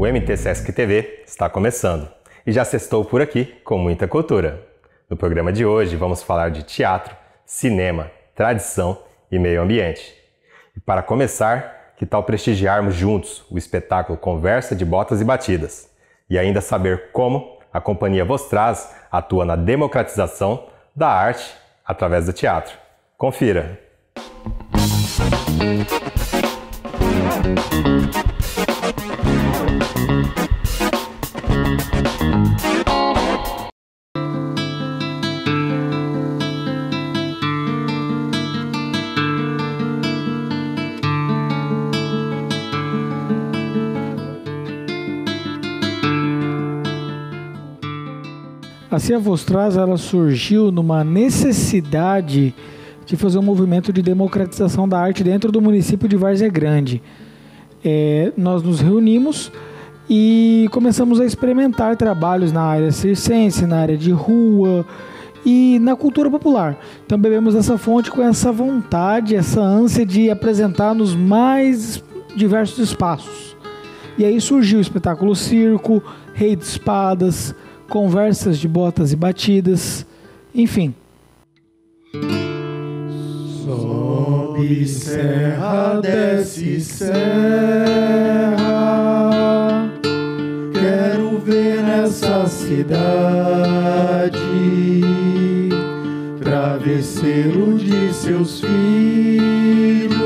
O MT Sesc TV está começando e já sextou por aqui com muita cultura. No programa de hoje vamos falar de teatro, cinema, tradição e meio ambiente. E para começar, que tal prestigiarmos juntos o espetáculo Conversa de Botas e Batidas e ainda saber como a Companhia Vos Traz atua na democratização da arte através do teatro. Confira! A CIA Vos Traz, ela surgiu numa necessidade de fazer um movimento de democratização da arte dentro do município de Várzea Grande. Nós nos reunimos e começamos a experimentar trabalhos na área circense, na área de rua e na cultura popular. Então bebemos essa fonte com essa vontade, essa ânsia de apresentar nos mais diversos espaços. E aí surgiu o espetáculo Circo, Rei de Espadas, Conversas de Botas e Batidas, enfim. Sobe serra, desce serra, quero ver nessa cidade travesseiro de seus filhos,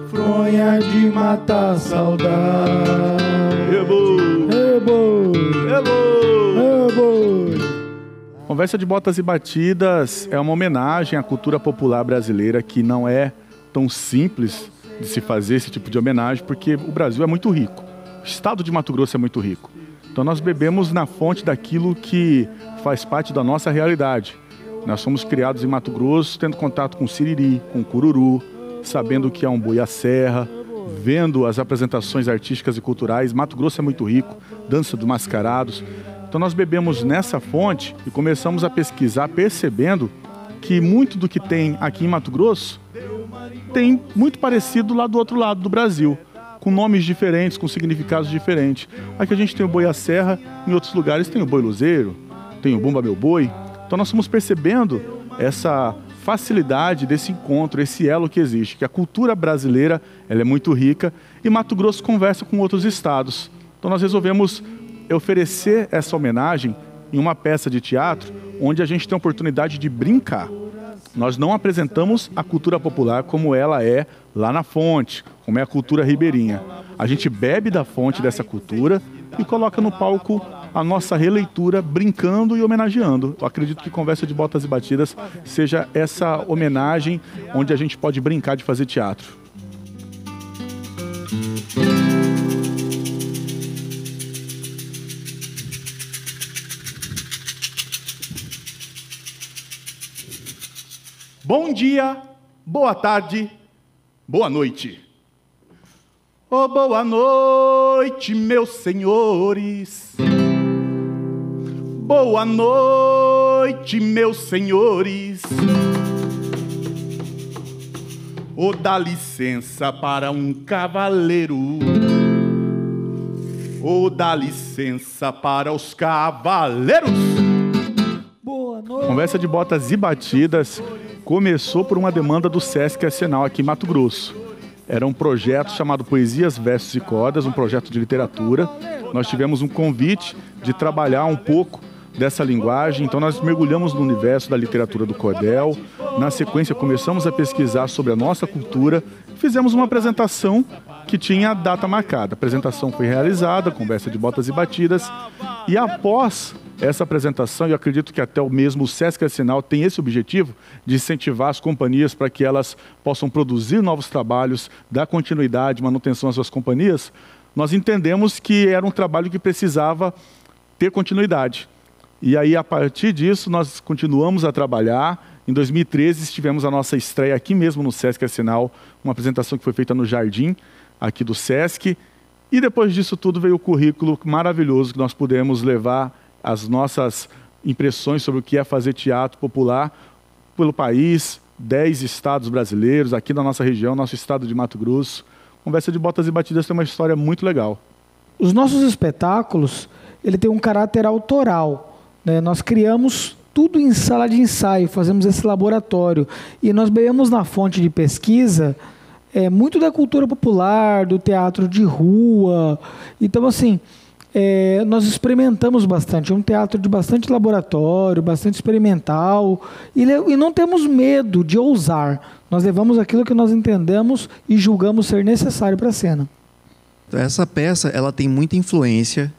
fronha de matar saudade. Conversa de Botas e Batidas é uma homenagem à cultura popular brasileira que não é tão simples de se fazer esse tipo de homenagem, porque o Brasil é muito rico, o estado de Mato Grosso é muito rico. Então nós bebemos na fonte daquilo que faz parte da nossa realidade. Nós somos criados em Mato Grosso, tendo contato com siriri, com cururu, sabendo que é um boi à serra, vendo as apresentações artísticas e culturais. Mato Grosso é muito rico, dança dos mascarados. Então nós bebemos nessa fonte e começamos a pesquisar, percebendo que muito do que tem aqui em Mato Grosso tem muito parecido lá do outro lado do Brasil, com nomes diferentes, com significados diferentes. Aqui a gente tem o boi à serra, em outros lugares tem o boi luzeiro, tem o bumba meu boi. Então nós estamos percebendo essa facilidade desse encontro, esse elo que existe, que a cultura brasileira ela é muito rica e Mato Grosso conversa com outros estados. Então nós resolvemos oferecer essa homenagem em uma peça de teatro onde a gente tem a oportunidade de brincar. Nós não apresentamos a cultura popular como ela é lá na fonte, como é a cultura ribeirinha. A gente bebe da fonte dessa cultura e coloca no palco a nossa releitura, brincando e homenageando. Eu acredito que Conversa de Botas e Batidas seja essa homenagem onde a gente pode brincar de fazer teatro. Bom dia, boa tarde, boa noite. Oh, boa noite, meus senhores. Boa noite, meus senhores. Oh, dá licença para um cavaleiro. Oh, dá licença para os cavaleiros. Boa noite. Conversa de Botas e Batidas começou por uma demanda do Sesc Arsenal aqui em Mato Grosso. Era um projeto chamado Poesias, Versos e Cordas, um projeto de literatura. Nós tivemos um convite de trabalhar um pouco dessa linguagem, então nós mergulhamos no universo da literatura do cordel. Na sequência, começamos a pesquisar sobre a nossa cultura, fizemos uma apresentação que tinha a data marcada. A apresentação foi realizada, Conversa de Botas e Batidas, e após essa apresentação, eu acredito que até o mesmo Sesc Arsenal tem esse objetivo de incentivar as companhias para que elas possam produzir novos trabalhos, dar continuidade, manutenção às suas companhias. Nós entendemos que era um trabalho que precisava ter continuidade. E aí, a partir disso, nós continuamos a trabalhar. Em 2013, tivemos a nossa estreia aqui mesmo no Sesc Arsenal, uma apresentação que foi feita no Jardim, aqui do Sesc. E depois disso tudo veio o currículo maravilhoso que nós pudemos levar as nossas impressões sobre o que é fazer teatro popular pelo país, 10 estados brasileiros, aqui na nossa região, nosso estado de Mato Grosso. Conversa de Botas e Batidas tem uma história muito legal. Os nossos espetáculos, ele tem um caráter autoral, né? Nós criamos tudo em sala de ensaio, fazemos esse laboratório. E nós bebemos na fonte de pesquisa muito da cultura popular, do teatro de rua. Então, assim, nós experimentamos bastante. É um teatro de bastante laboratório, bastante experimental. E não temos medo de ousar. Nós levamos aquilo que nós entendemos e julgamos ser necessário para a cena. Essa peça ela tem muita influência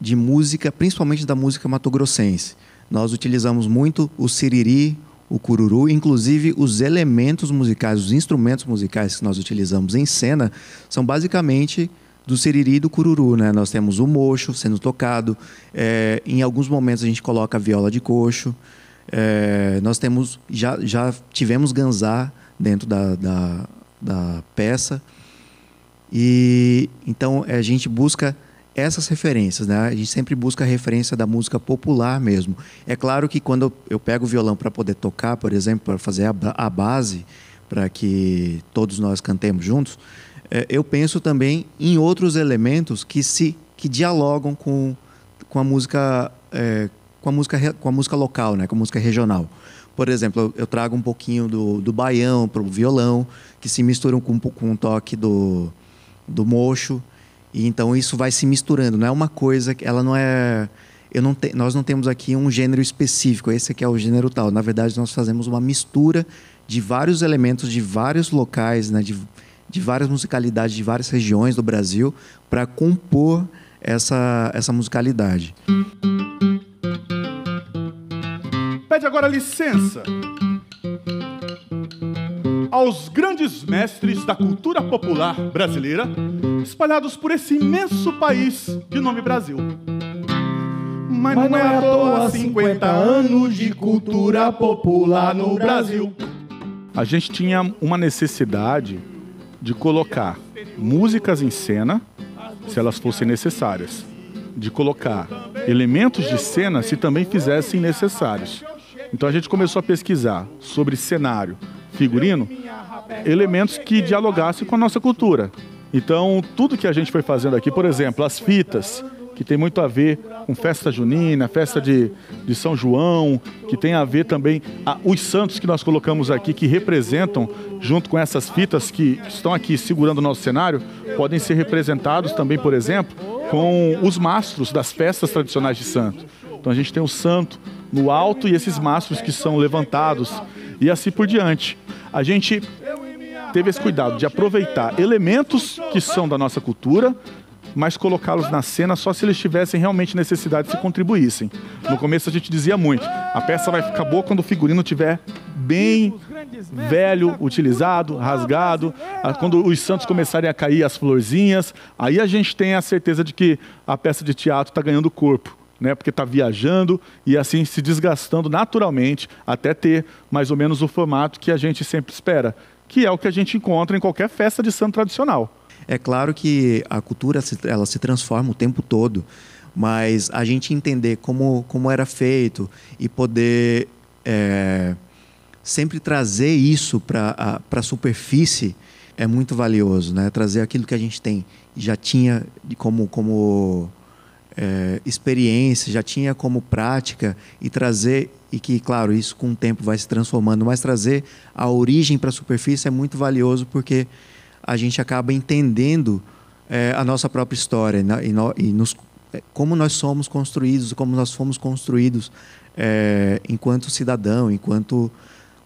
de música, principalmente da música matogrossense. Nós utilizamos muito o siriri, o cururu, inclusive os elementos musicais, os instrumentos musicais que nós utilizamos em cena são basicamente do siriri e do cururu, né? Nós temos o mocho sendo tocado, em alguns momentos a gente coloca a viola de coxo, nós temos, já tivemos ganzá dentro da peça, e então a gente busca essas referências, né? A gente sempre busca a referência da música popular mesmo. É claro que quando eu pego o violão para poder tocar, por exemplo, para fazer a base, para que todos nós cantemos juntos, eu penso também em outros elementos que dialogam com a música local, né? Com a música regional. Por exemplo, eu trago um pouquinho do baião para o violão, que se misturam com um toque do mocho. E então isso vai se misturando, não é uma coisa que ela não é... nós não temos aqui um gênero específico, esse aqui é o gênero tal. Na verdade, nós fazemos uma mistura de vários elementos de vários locais, né, de várias musicalidades de várias regiões do Brasil para compor essa musicalidade. Pede agora licença aos grandes mestres da cultura popular brasileira, espalhados por esse imenso país de nome Brasil. Mas não é à toa 50 anos de cultura popular no Brasil. A gente tinha uma necessidade de colocar músicas em cena, se elas fossem necessárias, de colocar elementos de cena se também fizessem necessários. Então a gente começou a pesquisar sobre cenário, figurino, elementos que dialogassem com a nossa cultura. Então, tudo que a gente foi fazendo aqui, por exemplo, as fitas, que tem muito a ver com festa junina, festa de São João, que tem a ver também os santos que nós colocamos aqui, que representam, junto com essas fitas que estão aqui segurando o nosso cenário, podem ser representados também, por exemplo, com os mastros das festas tradicionais de santo. Então a gente tem o santo no alto e esses mastros que são levantados e assim por diante. A gente teve esse cuidado de aproveitar elementos que são da nossa cultura, mas colocá-los na cena só se eles tivessem realmente necessidade, se contribuíssem. No começo a gente dizia muito, a peça vai ficar boa quando o figurino estiver bem velho, utilizado, rasgado, quando os santos começarem a cair as florzinhas, aí a gente tem a certeza de que a peça de teatro está ganhando corpo, né? Porque está viajando e assim se desgastando naturalmente até ter mais ou menos o formato que a gente sempre espera, que é o que a gente encontra em qualquer festa de santo tradicional. É claro que a cultura ela se transforma o tempo todo, mas a gente entender como era feito e poder sempre trazer isso para a superfície é muito valioso, né? Trazer aquilo que a gente tem, já tinha como experiência, já tinha como prática e trazer, e que, claro, isso com o tempo vai se transformando, mas trazer a origem para a superfície é muito valioso porque a gente acaba entendendo a nossa própria história, né? Como nós somos construídos, como nós fomos construídos enquanto cidadão, enquanto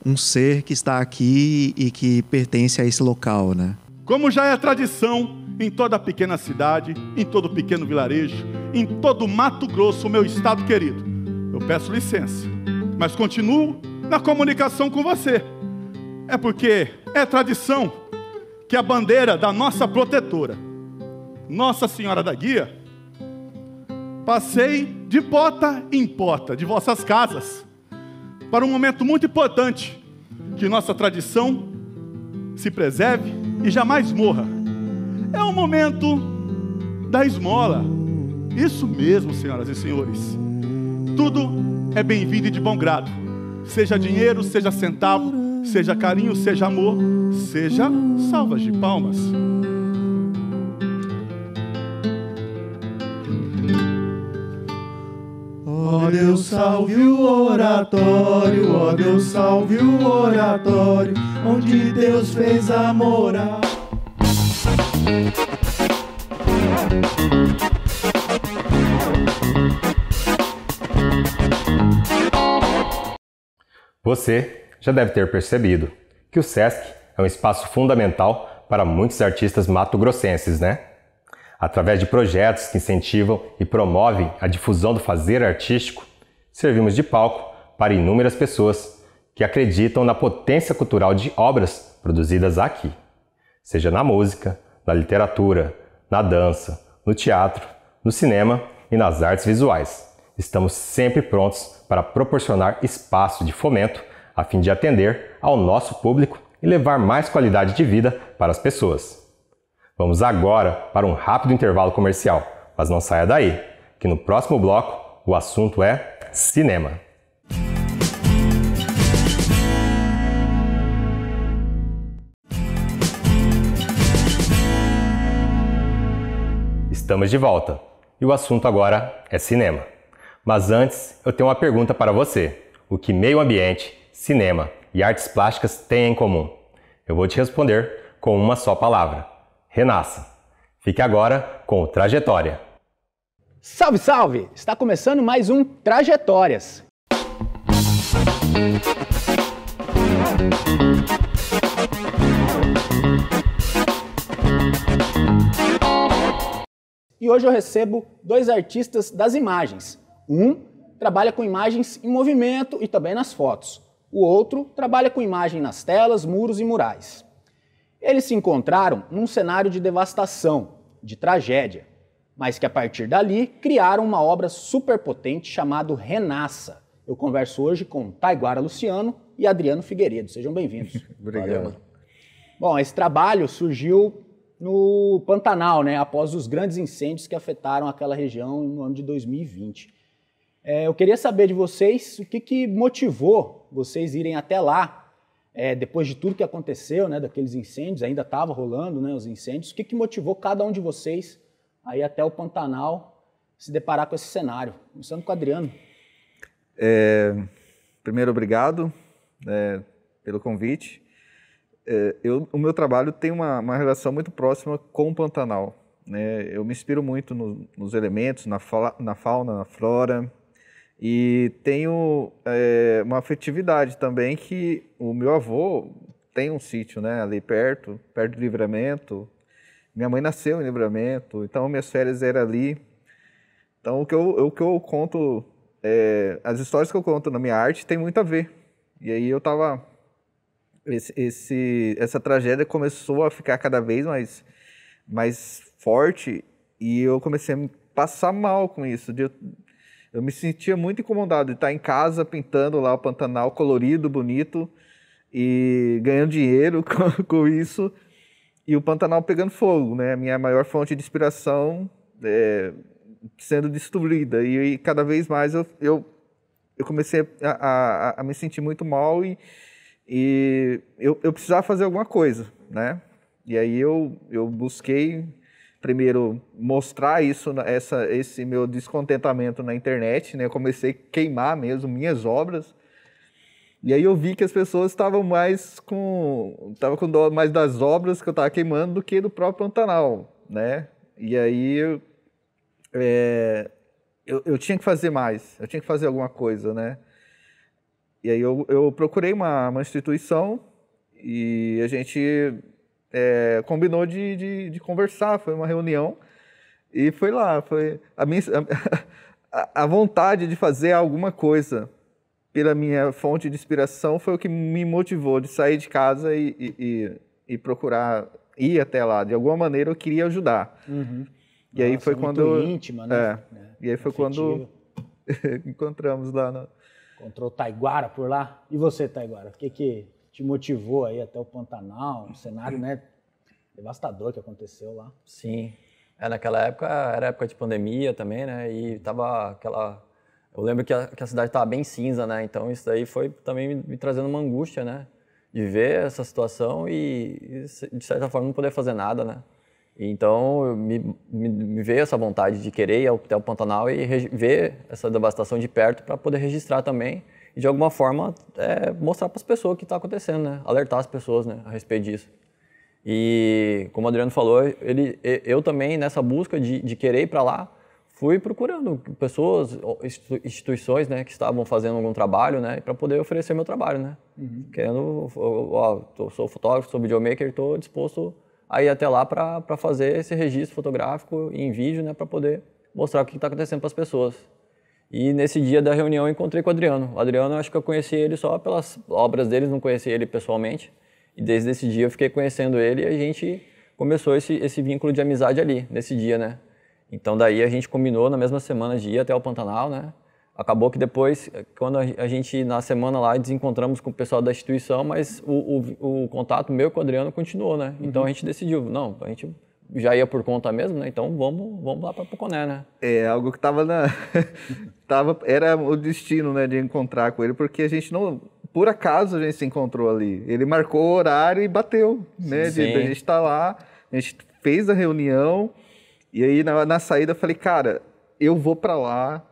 um ser que está aqui e que pertence a esse local, né? Como já é tradição em toda pequena cidade, em todo pequeno vilarejo, em todo Mato Grosso, meu estado querido, eu peço licença, mas continuo na comunicação com você. É porque é tradição que a bandeira da nossa protetora, Nossa Senhora da Guia, passeie de porta em porta de vossas casas para um momento muito importante, que nossa tradição se preserve e jamais morra. É o momento da esmola. Isso mesmo, senhoras e senhores. Tudo é bem-vindo e de bom grado. Seja dinheiro, seja centavo, seja carinho, seja amor, seja salvas de palmas. salve o oratório, ó Deus salve o oratório, onde Deus fez a morar. Você já deve ter percebido que o SESC é um espaço fundamental para muitos artistas mato-grossenses, né? Através de projetos que incentivam e promovem a difusão do fazer artístico, servimos de palco para inúmeras pessoas que acreditam na potência cultural de obras produzidas aqui, seja na música, na literatura, na dança, no teatro, no cinema e nas artes visuais. Estamos sempre prontos para proporcionar espaço de fomento a fim de atender ao nosso público e levar mais qualidade de vida para as pessoas. Vamos agora para um rápido intervalo comercial, mas não saia daí, que no próximo bloco o assunto é cinema. Estamos de volta e o assunto agora é cinema. Mas antes, eu tenho uma pergunta para você. O que meio ambiente, cinema e artes plásticas têm em comum? Eu vou te responder com uma só palavra: renasça. Fique agora com o Trajetória. Salve, salve! Está começando mais um Trajetórias. E hoje eu recebo dois artistas das imagens. Um trabalha com imagens em movimento e também nas fotos. O outro trabalha com imagem nas telas, muros e murais. Eles se encontraram num cenário de devastação, de tragédia, mas que a partir dali criaram uma obra superpotente chamada Renasça. Eu converso hoje com Taiguara Luciano e Adriano Figueiredo. Sejam bem-vindos. Obrigado. Bom, esse trabalho surgiu no Pantanal, né, após os grandes incêndios que afetaram aquela região no ano de 2020. Eu queria saber de vocês o que motivou vocês irem até lá, depois de tudo que aconteceu, né, daqueles incêndios, ainda estava rolando, né, os incêndios. O que motivou cada um de vocês a ir até o Pantanal se deparar com esse cenário? Começando com o Adriano. Primeiro, obrigado pelo convite. O meu trabalho tem uma relação muito próxima com o Pantanal, né? Eu me inspiro muito nos elementos, na fauna, na flora, e tenho uma afetividade também que o meu avô tem um sítio, né, ali perto do Livramento. Minha mãe nasceu em Livramento, então minhas férias eram ali. Então o que eu conto, as histórias que eu conto na minha arte tem muito a ver. E aí eu tava... Essa tragédia começou a ficar cada vez mais forte e eu comecei a me passar mal com isso. Eu me sentia muito incomodado de estar em casa pintando lá o Pantanal colorido, bonito e ganhando dinheiro com isso, e o Pantanal pegando fogo, né? A minha maior fonte de inspiração sendo destruída. E cada vez mais eu comecei a me sentir muito mal e eu precisava fazer alguma coisa, né? E aí eu busquei primeiro mostrar esse meu descontentamento na internet, né? Eu comecei a queimar mesmo minhas obras. E aí eu vi que as pessoas estavam com dó mais das obras que eu estava queimando do que do próprio Pantanal, né? E aí eu tinha que fazer mais, eu tinha que fazer alguma coisa, né? E aí eu procurei uma instituição e a gente combinou de conversar, foi uma reunião e foi lá, foi a vontade de fazer alguma coisa pela minha fonte de inspiração foi o que me motivou de sair de casa e procurar ir até lá. De alguma maneira eu queria ajudar. Uhum. E aí foi quando íntima, né? E aí foi quando encontramos lá. Encontrou Taiguara por lá. E você, Taiguara, o que te motivou aí até o Pantanal? Um cenário, né, devastador que aconteceu lá. Sim. Naquela época, era época de pandemia também, né? E tava aquela... Eu lembro que a cidade estava bem cinza, né? Então isso daí foi também me trazendo uma angústia, né? De ver essa situação e, de certa forma, não poder fazer nada, né? Então me veio essa vontade de querer ir até o Pantanal e ver essa devastação de perto para poder registrar também e de alguma forma mostrar para as pessoas o que está acontecendo, né? Alertar as pessoas, né, a respeito disso. E como o Adriano falou, eu também nessa busca de querer ir para lá, fui procurando pessoas, instituições, né, que estavam fazendo algum trabalho, né, para poder oferecer meu trabalho, né. Querendo, sou fotógrafo, sou videomaker, estou disposto a ir até lá para fazer esse registro fotográfico em vídeo, né, para poder mostrar o que está acontecendo para as pessoas. E nesse dia da reunião eu encontrei com o Adriano. O Adriano, acho que eu conheci ele só pelas obras dele, não conheci ele pessoalmente. E desde esse dia eu fiquei conhecendo ele e a gente começou esse vínculo de amizade ali, nesse dia, né. Então daí a gente combinou na mesma semana de ir até o Pantanal, né. Acabou que depois, quando a gente, na semana lá, desencontramos com o pessoal da instituição, mas o contato meu com o Adriano continuou, né. Então a gente decidiu, não, a gente já ia por conta mesmo, né, então vamos lá para Poconé, né. É algo que estava era o destino, né, de encontrar com ele, porque a gente não... Por acaso a gente se encontrou ali. Ele marcou o horário e bateu, né, de a gente estar lá, a gente fez a reunião, e aí na saída eu falei, cara, eu vou para lá,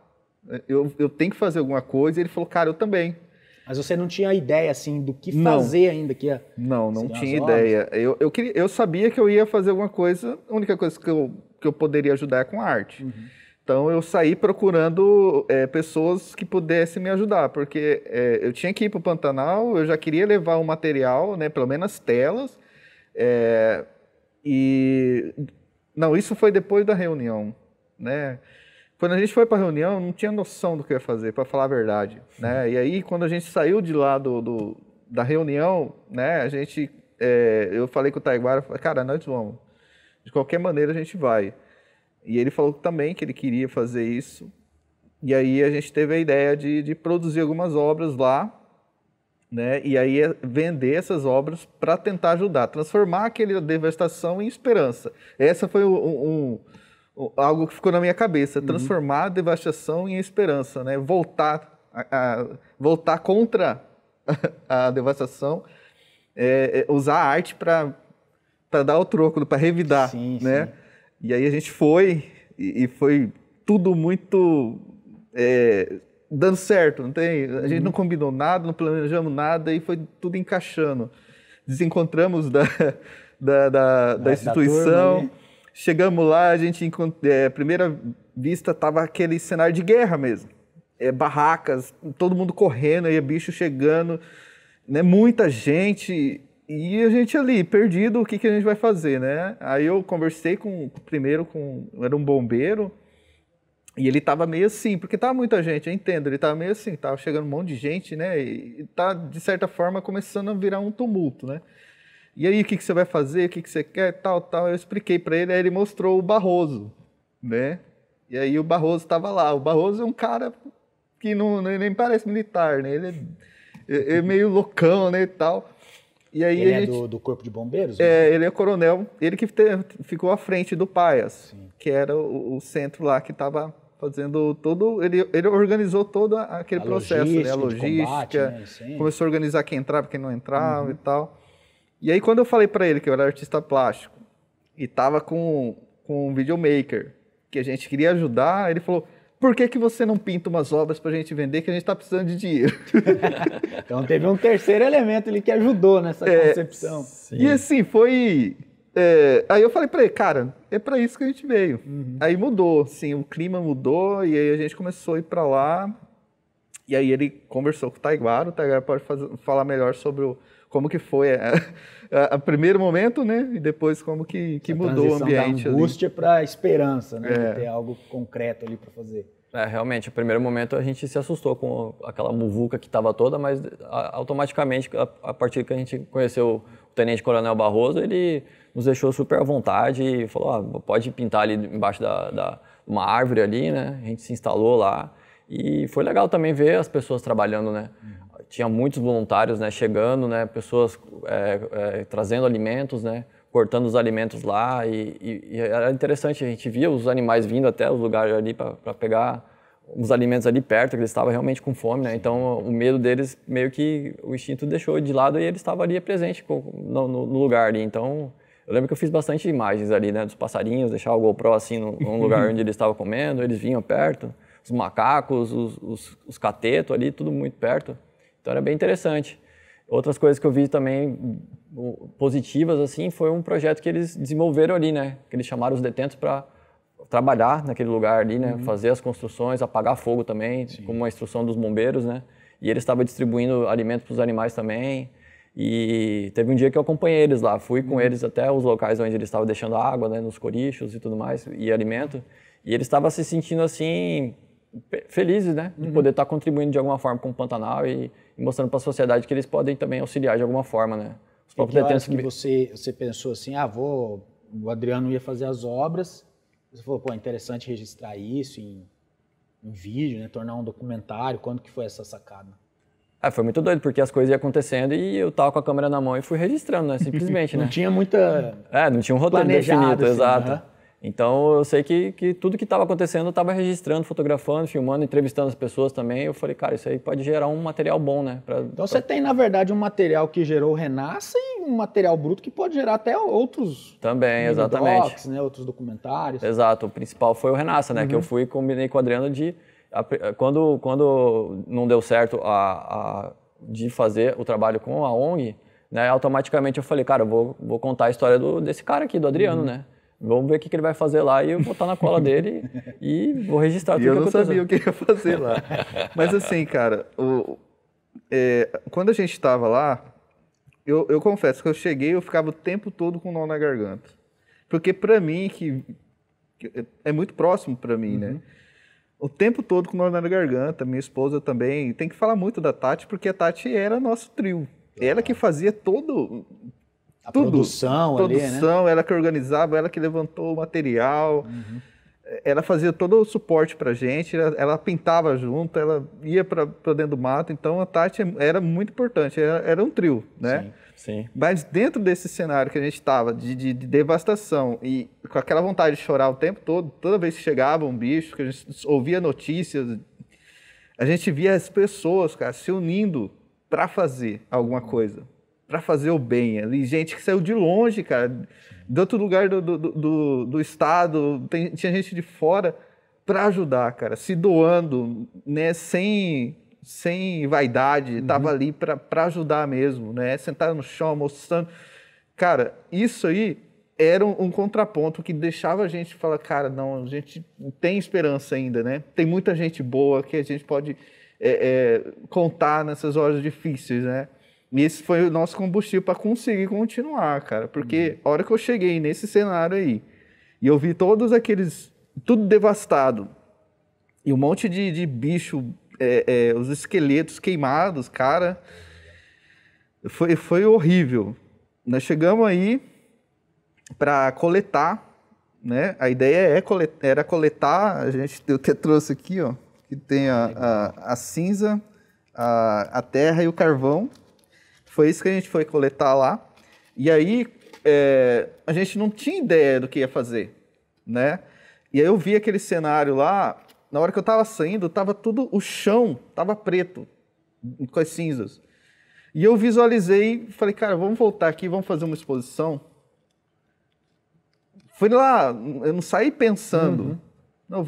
eu tenho que fazer alguma coisa, e ele falou, cara, eu também. Mas você não tinha ideia, assim, do que fazer ainda? Não tinha ideia. Eu sabia que eu ia fazer alguma coisa, a única coisa que eu poderia ajudar é com arte. Então eu saí procurando pessoas que pudessem me ajudar, porque eu tinha que ir para o Pantanal, eu já queria levar um material, né, pelo menos telas, Não, isso foi depois da reunião, né? Quando a gente foi para a reunião, eu não tinha noção do que eu ia fazer, para falar a verdade, né? E aí, quando a gente saiu de lá da reunião, né, eu falei com o Taiguara, cara, nós vamos. De qualquer maneira, a gente vai. E ele falou também que ele queria fazer isso. E aí, a gente teve a ideia de produzir algumas obras lá, né? E aí, vender essas obras para tentar ajudar, transformar aquela devastação em esperança. Essa foi algo que ficou na minha cabeça, transformar a devastação em esperança, né? Voltar contra a devastação, usar a arte para dar o troco, para revidar, né? Sim. E aí a gente foi, e foi tudo muito dando certo, não tem? A gente não combinou nada, não planejamos nada, e foi tudo encaixando. Desencontramos da instituição. Chegamos lá, a gente à primeira vista estava aquele cenário de guerra mesmo. Barracas, todo mundo correndo, aí bicho chegando, né, muita gente, e a gente ali, perdido, o que a gente vai fazer, né? Aí eu conversei era um bombeiro, e ele estava meio assim, porque estava muita gente, eu entendo, ele estava meio assim, estava chegando um monte de gente, né, e está, de certa forma, começando a virar um tumulto, né? E aí, o que você vai fazer? O que você quer? Tal. Eu expliquei para ele, aí ele mostrou o Barroso, né? E aí o Barroso estava lá. O Barroso é um cara que nem parece militar, né? Ele é meio loucão, né, e tal. E aí ele do Corpo de Bombeiros? Ele é coronel. Ele que ficou à frente do PAIAS, que era o centro lá que estava fazendo todo... Ele organizou todo aquele processo, né? A logística. Combate, né? Começou a organizar quem entrava, quem não entrava e tal. E aí, quando eu falei para ele que eu era artista plástico e estava com um videomaker, que a gente queria ajudar, ele falou, por que você não pinta umas obras para a gente vender, que a gente está precisando de dinheiro? Então teve um terceiro elemento ali que ajudou nessa concepção. Sim. E assim, foi... aí eu falei para ele, cara, é para isso que a gente veio. Aí mudou, assim, o clima mudou, e aí a gente começou a ir para lá, e aí ele conversou com o Taiguara pode falar melhor sobre como que foi a primeiro momento, né? E depois como que mudou o ambiente. Da angústia para a esperança, né? De ter algo concreto ali para fazer. Realmente, no primeiro momento a gente se assustou com aquela muvuca que estava toda, mas automaticamente, a partir que a gente conheceu o Tenente Coronel Barroso, ele nos deixou super à vontade e falou, pode pintar ali embaixo de uma árvore ali, né? A gente se instalou lá e foi legal também ver as pessoas trabalhando, né? Tinha muitos voluntários, né, chegando, né, pessoas trazendo alimentos, né, cortando os alimentos lá e era interessante, a gente via os animais vindo até os lugares ali para pegar os alimentos ali perto, que eles estavam realmente com fome, né, então o medo deles, meio que o instinto deixou de lado e eles estavam ali presente no lugar ali, então Eu lembro que eu fiz bastante imagens ali, né, dos passarinhos, deixava o GoPro assim num lugar onde eles estavam comendo, eles vinham perto, os macacos, os catetos ali, tudo muito perto. Então era bem interessante. Outras coisas que eu vi também positivas, assim, foi um projeto que eles desenvolveram ali, né, que eles chamaram os detentos para trabalhar naquele lugar ali, né, fazer as construções, apagar fogo também, como uma instrução dos bombeiros, né, e eles estavam distribuindo alimentos para os animais também. E teve um dia que eu acompanhei eles lá, fui com eles até os locais onde eles estavam deixando água, né, nos corichos e tudo mais, e alimento, e eles estavam se sentindo assim, felizes, né, de poder estar contribuindo de alguma forma com o Pantanal e mostrando para a sociedade que eles podem também auxiliar de alguma forma, né. Os próprios detentos que você pensou assim, o Adriano ia fazer as obras, você falou, pô, é interessante registrar isso em vídeo, né, tornar um documentário, quando que foi essa sacada? Foi muito doido, porque as coisas iam acontecendo e eu tava com a câmera na mão e fui registrando, né? Simplesmente, né? Não tinha muita... não tinha um roteiro definido, assim, exato. Então, eu sei que tudo que estava acontecendo eu estava registrando, fotografando, filmando, entrevistando as pessoas também. Eu falei, cara, isso aí pode gerar um material bom, né? Então, você tem, na verdade, um material que gerou o Renasce e um material bruto que pode gerar até outros... Também, exatamente. Docs, né? Outros documentários. Exato. O principal foi o Renasce, né? Que eu fui e combinei com o Adriano de... Quando não deu certo de fazer o trabalho com a ONG, né, automaticamente eu falei, cara, eu vou contar a história desse cara aqui, do Adriano, né? Vamos ver o que ele vai fazer lá e eu vou estar na cola dele e vou registrar tudo que aconteceu. Eu não sabia o que ia fazer lá. Mas assim, cara, quando a gente estava lá, eu confesso que eu cheguei, eu ficava o tempo todo com nó na garganta. Porque pra mim, que é muito próximo pra mim, né? O tempo todo com nó na garganta, minha esposa também. Tem que falar muito da Tati, porque a Tati era nosso trio. Ela que fazia tudo. Produção ali, né? Ela que organizava, ela que levantou o material. Ela fazia todo o suporte pra gente, ela pintava junto, ela ia pra dentro do mato. Então a Tati era muito importante, era um trio, né? Sim. Mas dentro desse cenário que a gente estava, de devastação, e com aquela vontade de chorar o tempo todo, toda vez que chegava um bicho, que a gente ouvia notícias, a gente via as pessoas, cara, se unindo para fazer alguma coisa, para fazer o bem. Ali, gente que saiu de longe, cara, de outro lugar do estado, tinha gente de fora para ajudar, cara, se doando, né, sem vaidade, tava ali para ajudar mesmo, né? Sentado no chão, mostrando. Cara, isso aí era um contraponto que deixava a gente falar, cara, não, a gente tem esperança ainda, né? Tem muita gente boa que a gente pode contar nessas horas difíceis, né? E esse foi o nosso combustível para conseguir continuar, cara. Porque a hora que eu cheguei nesse cenário aí, e eu vi todos aqueles... tudo devastado, e um monte de bicho... os esqueletos queimados, cara, foi horrível. Nós chegamos aí para coletar, né? A ideia era coletar, eu até trouxe aqui, ó, que tem a cinza, a terra e o carvão. Foi isso que a gente foi coletar lá. E aí a gente não tinha ideia do que ia fazer, né? E aí eu vi aquele cenário lá. Na hora que eu estava saindo, o chão estava preto, com as cinzas. E eu visualizei, falei, cara, vamos voltar aqui, vamos fazer uma exposição. Fui lá, eu não saí pensando. Não,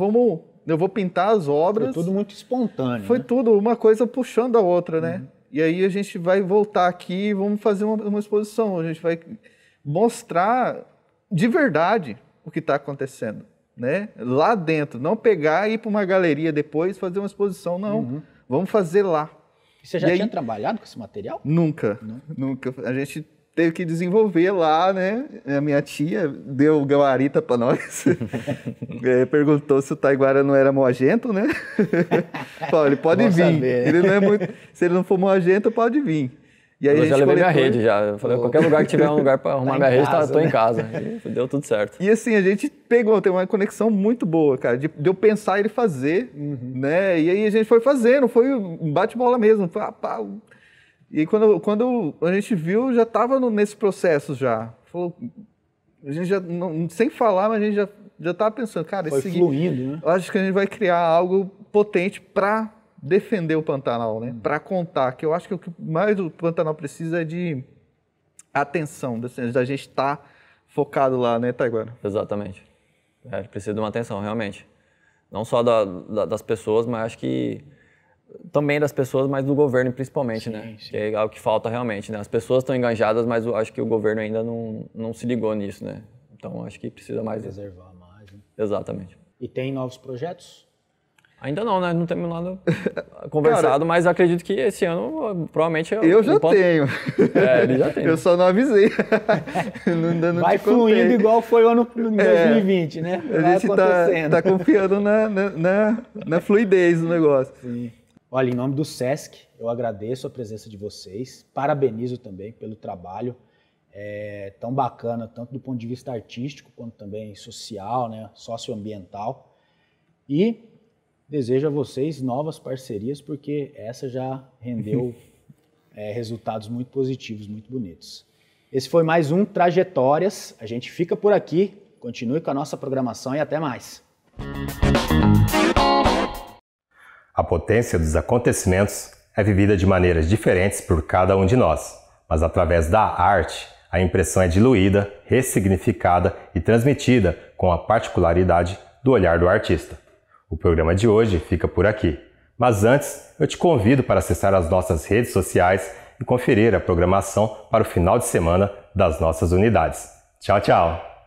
eu vou pintar as obras. Foi tudo muito espontâneo. Foi né? tudo, uma coisa puxando a outra, né? E aí a gente vai voltar aqui e vamos fazer uma exposição. A gente vai mostrar de verdade o que está acontecendo. Né? Lá dentro, não pegar e ir para uma galeria depois fazer uma exposição, não. Vamos fazer lá. E você já tinha trabalhado com esse material? Nunca. A gente teve que desenvolver lá, né? A minha tia deu guarita para nós. Perguntou se o taiguara não era moagento, né? Falou, ele pode vir. Saber. Ele não é muito... Se ele não for moagento, pode vir. E aí eu já levei minha rede já. Eu falei, Oh. qualquer lugar que tiver um lugar para arrumar minha rede, tô em casa. E deu tudo certo. E assim, a gente tem uma conexão muito boa, cara, de eu pensar ele fazer, né? E aí a gente foi fazendo, foi um bate-bola mesmo. Foi, E quando a gente viu, já estava nesse processo já. Falou, a gente já, sem falar, mas a gente já estava pensando, cara, foi fluindo, né? Eu acho que a gente vai criar algo potente para defender o Pantanal, né? Para contar, que eu acho que o que mais o Pantanal precisa é de atenção, da gente estar focado lá, né, Taiguara? Exatamente. Precisa de uma atenção, realmente. Não só das pessoas, mas acho que também das pessoas, mas do governo principalmente, sim, né? Sim. Que é algo que falta realmente, né? As pessoas estão engajadas, mas eu acho que o governo ainda não se ligou nisso, né? Então acho que precisa mais... Preservar mais. Né? Exatamente. E tem novos projetos? Ainda não, né? Não temos nada conversado, cara, mas acredito que esse ano, provavelmente... Eu já tenho. Ele já tem. Eu só não avisei. não vai fluindo igual foi o ano em 2020, né? Vai a gente tá confiando na fluidez do negócio. Sim. Olha, em nome do SESC, eu agradeço a presença de vocês, parabenizo também pelo trabalho tão bacana, tanto do ponto de vista artístico, quanto também social, né? Socioambiental. E desejo a vocês novas parcerias, porque essa já rendeu resultados muito positivos, muito bonitos. Esse foi mais um Trajetórias. A gente fica por aqui. Continue com a nossa programação e até mais. A potência dos acontecimentos é vivida de maneiras diferentes por cada um de nós, mas através da arte, a impressão é diluída, ressignificada e transmitida com a particularidade do olhar do artista. O programa de hoje fica por aqui, mas antes eu te convido para acessar as nossas redes sociais e conferir a programação para o final de semana das nossas unidades. Tchau, tchau!